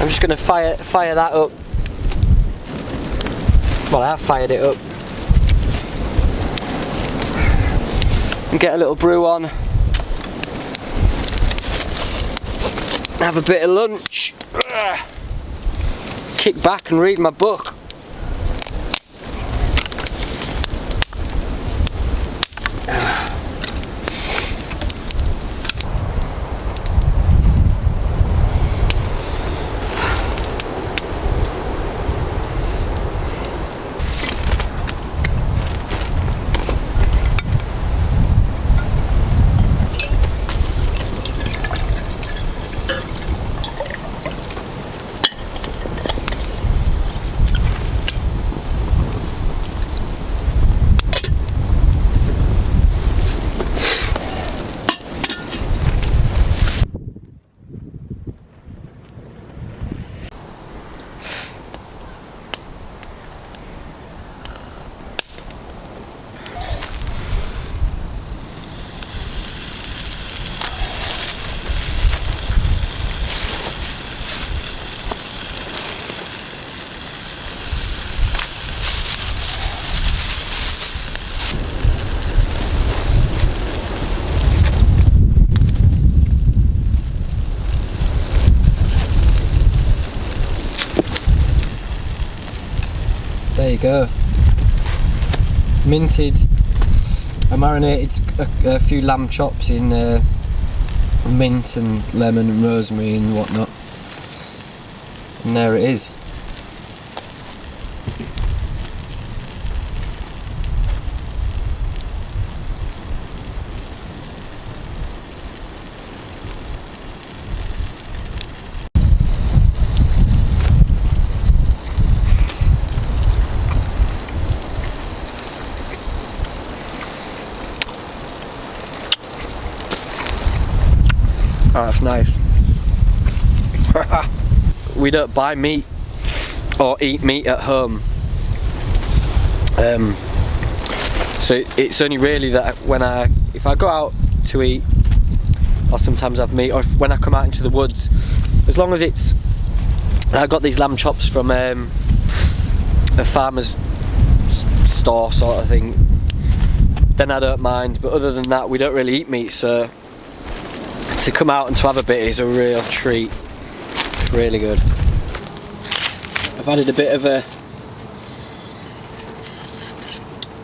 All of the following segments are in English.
I'm just going to fire that up. Well, I have fired it up. And get a little brew on. Have a bit of lunch. Kick back and read my book. There you go. Minted. I marinated a few lamb chops in mint and lemon and rosemary and whatnot. And there it is. Oh, that's nice. We don't buy meat or eat meat at home, so it's only really that if I go out to eat, or sometimes have meat, or when I come out into the woods, as long as I got these lamb chops from a farmer's store sort of thing, then I don't mind. But other than that, we don't really eat meat, so to come out and to have a bit is a real treat. It's really good. I've added a bit of a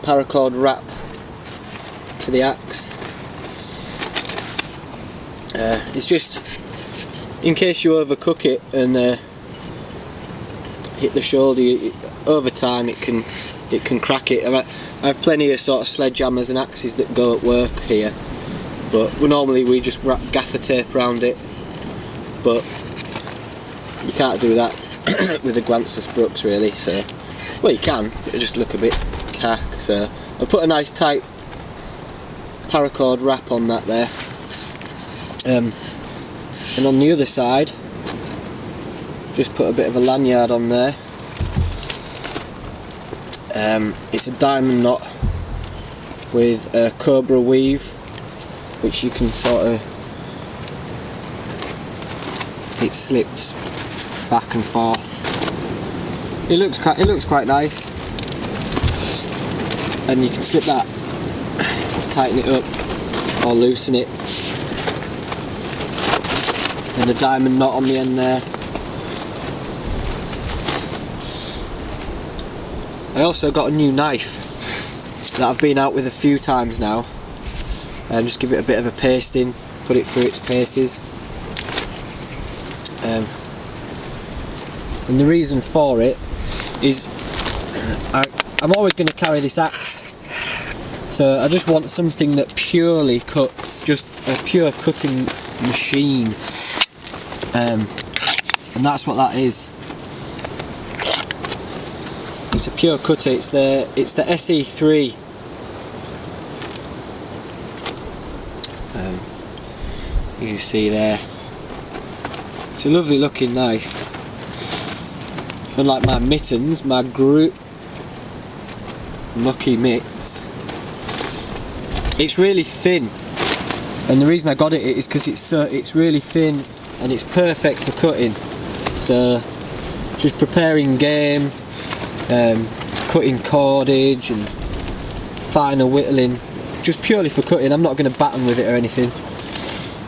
paracord wrap to the axe. It's just in case you overcook it and hit the shoulder. Over time it can crack it. I have plenty of sort of sledgehammers and axes that go at work here, but we just wrap gaffer tape around it, but you can't do that with the Gwanthus Brooks really, so, well, you can, it'll just look a bit cack. So I've put a nice tight paracord wrap on that there, and on the other side just put a bit of a lanyard on there. It's a diamond knot with a cobra weave, which you can sort of, it slips back and forth. It looks quite nice, and you can slip that to tighten it up or loosen it, and a diamond knot on the end there. I also got a new knife that I've been out with a few times now. Just give it a bit of a pasting, put it through its paces. And the reason for it is I'm always going to carry this axe, so I just want something that purely cuts, just a pure cutting machine, and that's what that is. It's a pure cutter. It's the ESEE 3. You see there. It's a lovely looking knife. Unlike my mittens, my mucky mitts, it's really thin, and the reason I got it is because it's really thin and it's perfect for cutting. So just preparing game, cutting cordage and finer whittling, just purely for cutting. I'm not going to batten with it or anything.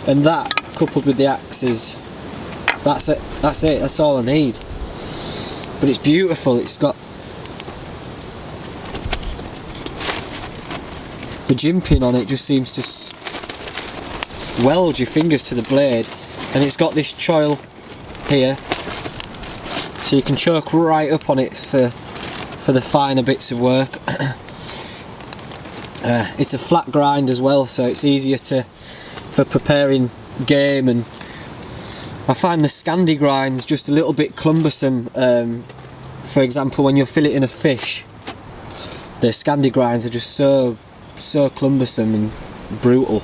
And that, coupled with the axes, that's it, that's all I need. But it's beautiful. It's got the jimping on it, just seems to weld your fingers to the blade, and it's got this choil here, so you can choke right up on it for the finer bits of work. It's a flat grind as well, so it's easier for preparing game. And I find the Scandi grinds just a little bit cumbersome. For example, when you're filleting a fish, the Scandi grinds are just so cumbersome and brutal.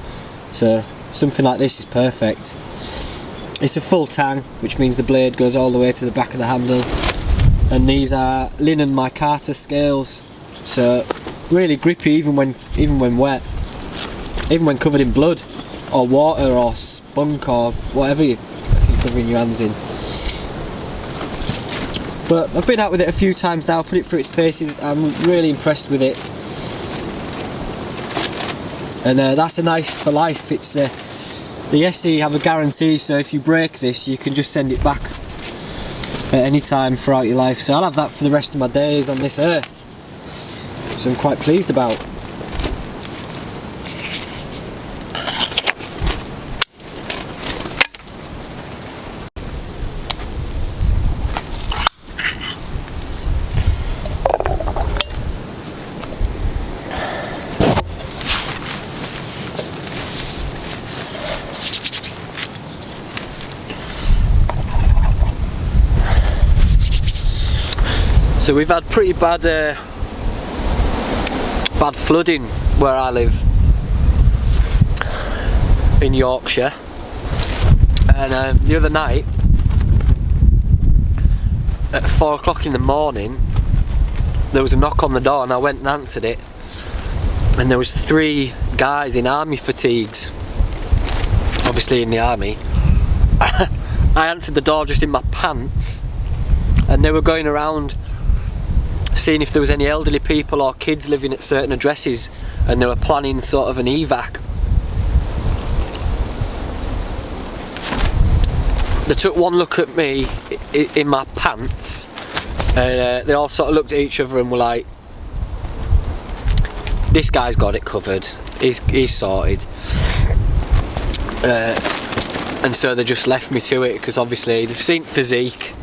So something like this is perfect. It's a full tang, which means the blade goes all the way to the back of the handle. And these are linen micarta scales, so really grippy even when wet, even when covered in blood or water or spunk or whatever you're covering your hands in. But I've been out with it a few times now, put it through its paces. I'm really impressed with it, and that's a knife for life. It's the ESEE have a guarantee, so if you break this, you can just send it back at any time throughout your life. So I'll have that for the rest of my days on this earth, so I'm quite pleased about. So we've had pretty bad flooding where I live in Yorkshire, and the other night at 4 o'clock in the morning there was a knock on the door, and I went and answered it, and there was 3 guys in army fatigues, obviously in the army. I answered the door just in my pants, and they were going around seeing if there was any elderly people or kids living at certain addresses, and they were planning sort of an evac. They took one look at me in my pants, and they all sort of looked at each other and were like, this guy's got it covered, he's sorted. And so they just left me to it, because obviously they've seen physique,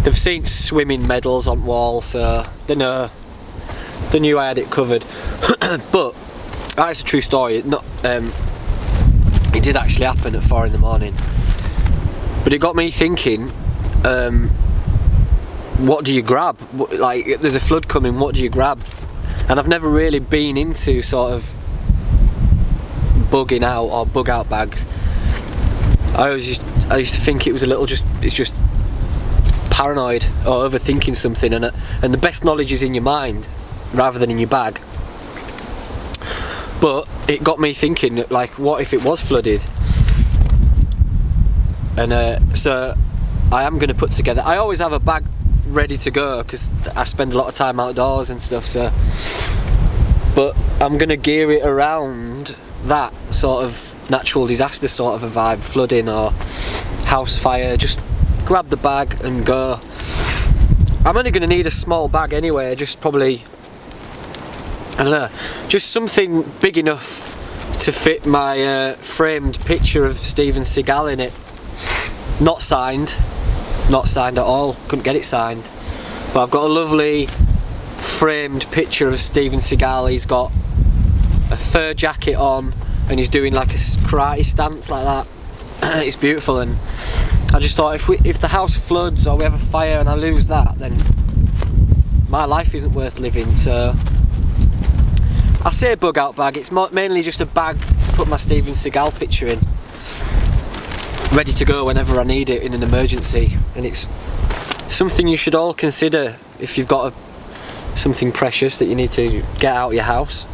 they've seen swimming medals on wall, so they knew I had it covered. But that's a true story. It did actually happen at 4 in the morning. But it got me thinking, what do you grab? Like, there's a flood coming, what do you grab? And I've never really been into sort of bugging out or bug out bags. I used to think it was it's just paranoid or overthinking something, and the best knowledge is in your mind rather than in your bag. But it got me thinking, like, what if it was flooded? And so I am going to put together, I always have a bag ready to go because I spend a lot of time outdoors and stuff, so, but I'm going to gear it around that sort of natural disaster sort of a vibe, flooding or house fire. Just grab the bag and go. I'm only going to need a small bag anyway, just probably, I don't know, just something big enough to fit my framed picture of Steven Seagal in it. Not signed at all, couldn't get it signed, but I've got a lovely framed picture of Steven Seagal. He's got a fur jacket on and he's doing like a karate stance like that. It's beautiful, and I just thought, if the house floods or we have a fire and I lose that, then my life isn't worth living. So I say bug out bag, it's mainly just a bag to put my Steven Seagal picture in, ready to go whenever I need it in an emergency. And it's something you should all consider if you've got something precious that you need to get out of your house.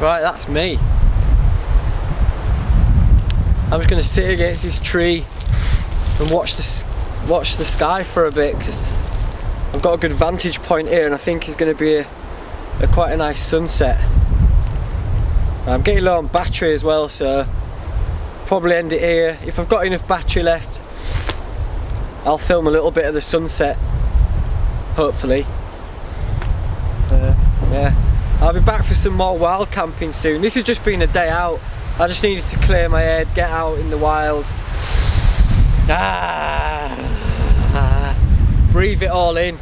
Right, that's me. I'm just going to sit against this tree and watch the sky for a bit, because I've got a good vantage point here, and I think it's going to be quite a nice sunset. I'm getting low on battery as well, so probably end it here. If I've got enough battery left, I'll film a little bit of the sunset, hopefully. Yeah, I'll be back for some more wild camping soon. This has just been a day out. I just needed to clear my head, get out in the wild, breathe it all in.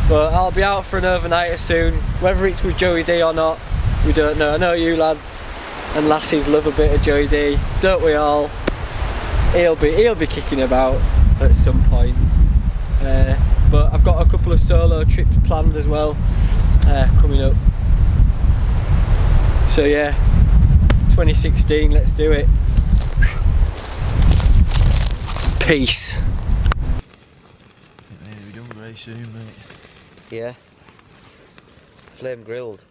But I'll be out for an overnighter soon. Whether it's with Joey D or not, we don't know. I know you lads and lassies love a bit of Joey D, don't we all? He'll be kicking about at some point. But I've got a couple of solo trips planned as well, coming up. So yeah, 2016, let's do it. Peace. We're done very soon, mate. Yeah. Flame grilled.